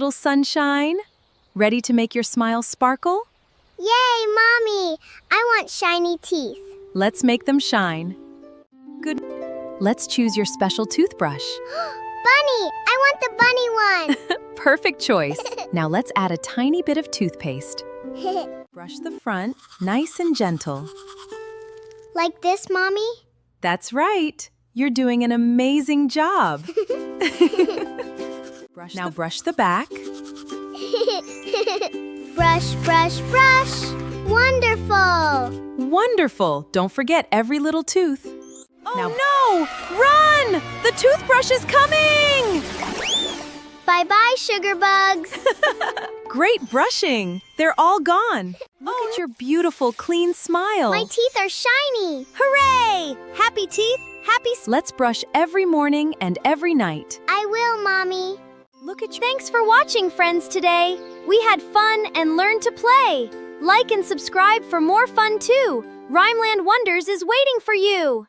little sunshine? Ready to make your smile sparkle? Yay, Mommy! I want shiny teeth. Let's make them shine. Good. Let's choose your special toothbrush. Bunny! I want the bunny one! Perfect choice. Now let's add a tiny bit of toothpaste. Brush the front, nice and gentle. Like this, Mommy? That's right. You're doing an amazing job. Now brush the back. Brush, brush, brush. Wonderful! Wonderful. Don't forget every little tooth. Oh no! Run! The toothbrush is coming! Bye-bye, sugar bugs. Great brushing. They're all gone. Look at your beautiful, clean smile. My teeth are shiny. Hooray! Happy teeth, happy Let's brush every morning and every night. I will, Mommy. Look at you. Thanks for watching, friends, today. We had fun and learned to play. Like and subscribe for more fun, too. Rhymeland Wonders is waiting for you.